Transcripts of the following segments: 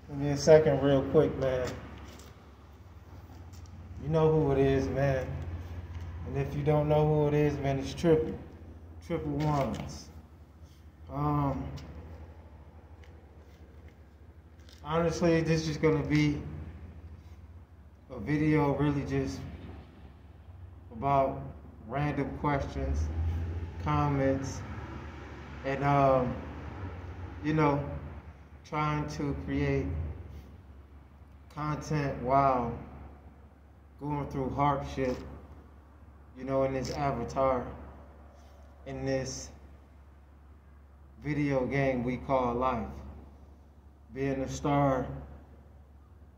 Give me a second real quick, man. You know who it is, man. And if you don't know who it is, man, it's Triple Ones. Honestly, this is gonna be a video really just about random questions, comments, and trying to create content while going through hardship, in this avatar, in this video game we call life. Being a star,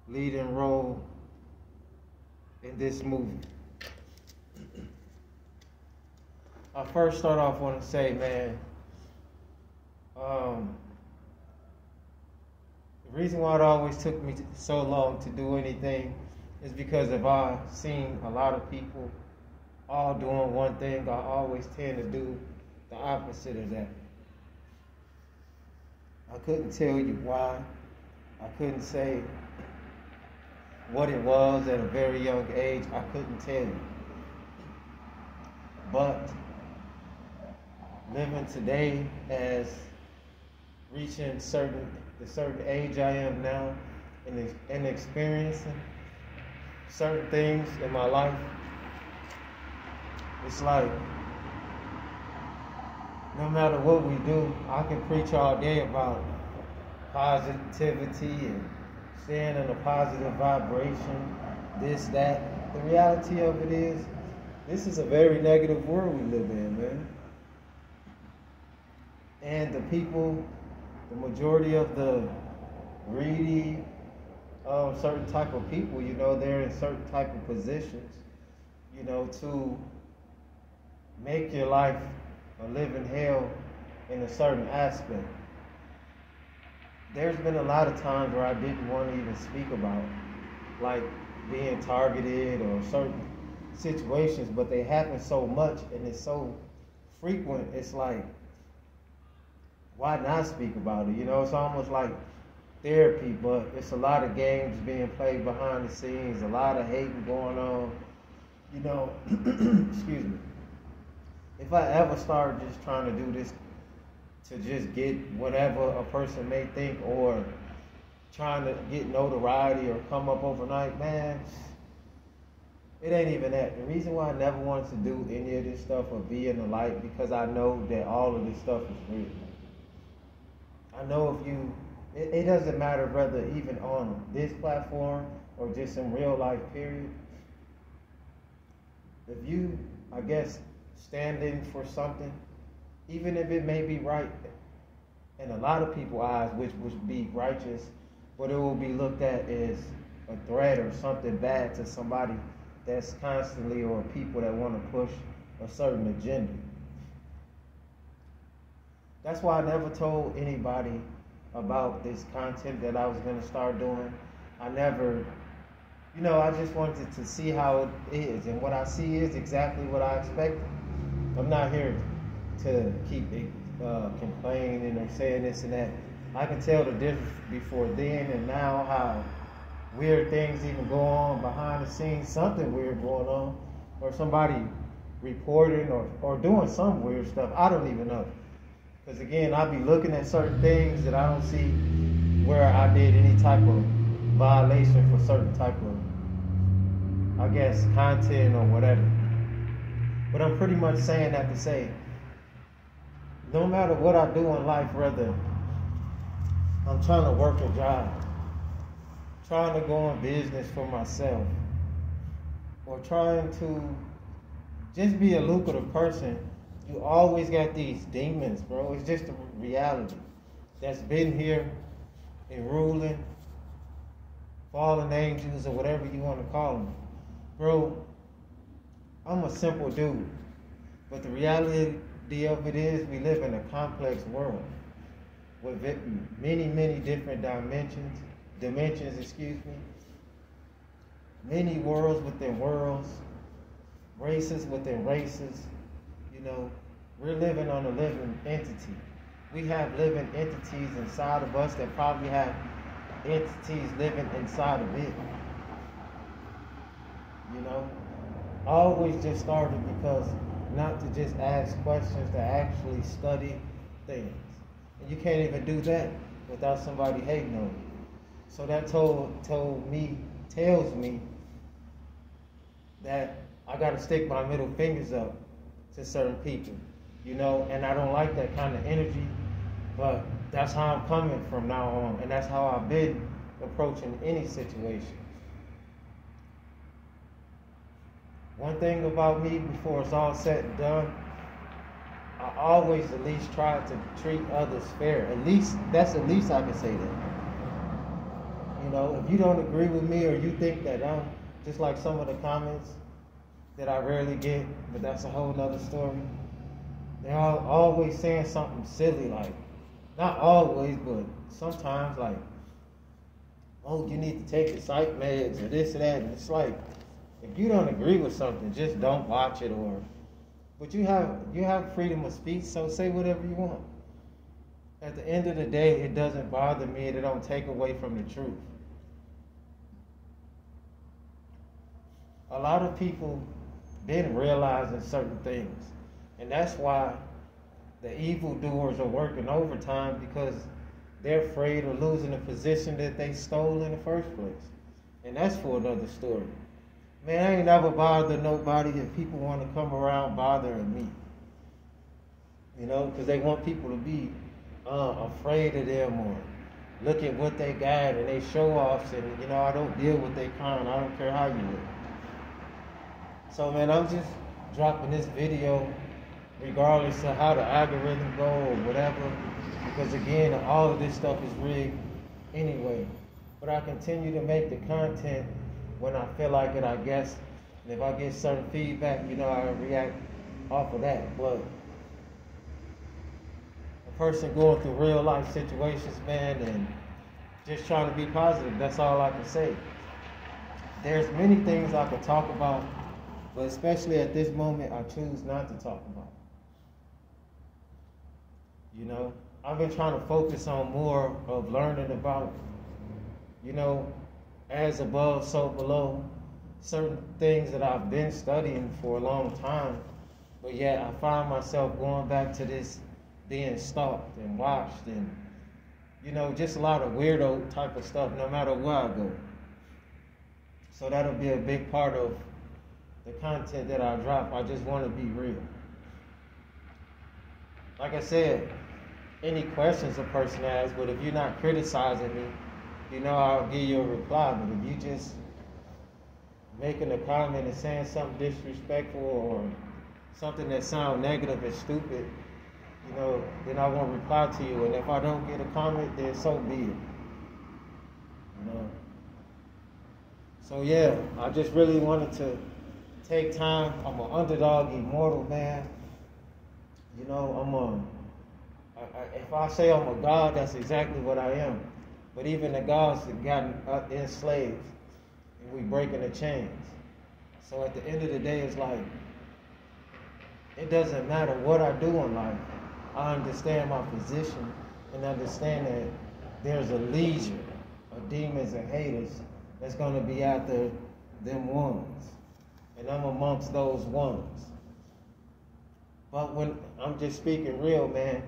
leading role in this movie. I first start off want to say, man, the reason why it always took me so long to do anything is because if I've seen a lot of people all doing one thing, I always tend to do the opposite of that. I couldn't tell you why. I couldn't say what it was at a very young age. I couldn't tell you. But living today as reaching the certain age I am now and experiencing certain things in my life, it's like no matter what we do, I can preach all day about positivity and staying in a positive vibration, this, that. The reality of it is, this is a very negative world we live in, man. And the people, the majority of the greedy, certain type of people, they're in certain type of positions, to make your life a living hell in a certain aspect. There's been a lot of times where I didn't want to even speak about, like being targeted or certain situations, but they happen so much and it's so frequent, it's like, why not speak about it? It's almost like therapy, but it's a lot of games being played behind the scenes, a lot of hating going on, excuse me. If I ever start just trying to do this to just get whatever a person may think or trying to get notoriety or come up overnight, man, it ain't even that. The reason why I never wanted to do any of this stuff or be in the light, because I know that all of this stuff is real. I know it doesn't matter whether even on this platform or just in real life, period. If you, I guess, standing for something, even if it may be right in a lot of people's eyes, which would be righteous, but it will be looked at as a threat or something bad to somebody that's constantly, or people that want to push a certain agenda. That's why I never told anybody about this content that I was going to start doing. I never, I just wanted to see how it is. And what I see is exactly what I expected. I'm not here to keep complaining or saying this and that. I can tell the difference before then and now, how weird things even go on behind the scenes, something weird going on, or somebody reporting or doing some weird stuff. I don't even know. Because again, I be looking at certain things that I don't see where I did any type of violation for certain type of, I guess, content or whatever. But I'm pretty much saying that to say, no matter what I do in life, whether I'm trying to work a job, trying to go in business for myself, or trying to just be a lucrative person, you always got these demons, bro. It's just a reality that's been here and ruling, fallen angels, or whatever you want to call them. Bro, I'm a simple dude, but the reality of it is we live in a complex world with many, many different dimensions, many worlds within worlds, races within races. We're living on a living entity. We have living entities inside of us that probably have entities living inside of it. You know, I always just started because not to just ask questions, to actually study things. And you can't even do that without somebody hating on you. So that tells me that I gotta stick my middle fingers up to certain people, you know, and I don't like that kind of energy, but that's how I'm coming from now on, and that's how I've been approaching any situation. One thing about me, before it's all said and done, I always at least try to treat others fair. That's at least I can say that. You know, if you don't agree with me or you think that I'm just like some of the comments that I rarely get, but that's a whole nother story. They're always saying something silly, like, not always, but sometimes, like, oh, you need to take your psych meds or this or that. And it's like, if you don't agree with something, just don't watch it. But you have freedom of speech, so say whatever you want. At the end of the day, it doesn't bother me. It don't take away from the truth. A lot of people been realizing certain things, and that's why the evildoers are working overtime, because they're afraid of losing the position that they stole in the first place. And that's for another story. Man, I ain't never bothered nobody. If people want to come around bothering me, you know, because they want people to be afraid of them or look at what they got and they show offs, and you know, I don't deal with their kind. I don't care how you look. So man, I'm just dropping this video regardless of how the algorithm go or whatever, because again, all of this stuff is rigged anyway. But I continue to make the content when I feel like it, I guess. And if I get certain feedback, you know, I react off of that. But a person going through real life situations, man, and just trying to be positive, that's all I can say. There's many things I could talk about, but especially at this moment, I choose not to talk about. You know, I've been trying to focus on more of learning about, you know, as above, so below, certain things that I've been studying for a long time, but yet I find myself going back to this being stalked and watched and, you know, just a lot of weirdo type of stuff no matter where I go. So that'll be a big part of the content that I drop. I just want to be real. Like I said, any questions a person has, but if you're not criticizing me, you know, I'll give you a reply. But if you just making a comment and saying something disrespectful or something that sounds negative and stupid, you know, then I won't reply to you. And if I don't get a comment, then so be it. You know. So yeah, I just really wanted to take time. I'm an underdog, immortal man. You know, if I say I'm a god, that's exactly what I am. But even the gods have gotten enslaved, and we breaking the chains. So at the end of the day, it's like, it doesn't matter what I do in life. I understand my position and understand that there's a legion of demons and haters that's going to be after them ones. And I'm amongst those ones. But when I'm just speaking real, man,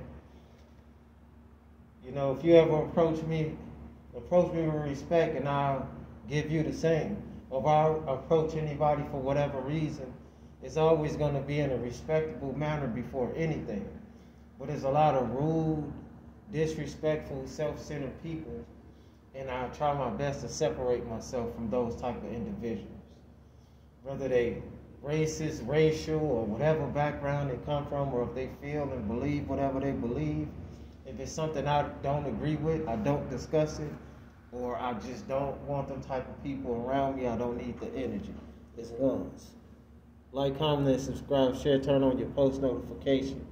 you know, if you ever approach me with respect and I'll give you the same. Or if I approach anybody for whatever reason, it's always going to be in a respectable manner before anything. But there's a lot of rude, disrespectful, self-centered people, and I try my best to separate myself from those type of individuals. Whether they racist, racial, or whatever background they come from, or if they feel and believe whatever they believe. If it's something I don't agree with, I don't discuss it, or I just don't want them type of people around me. I don't need the energy. It's ones. Like, comment, and subscribe, share, turn on your post notifications.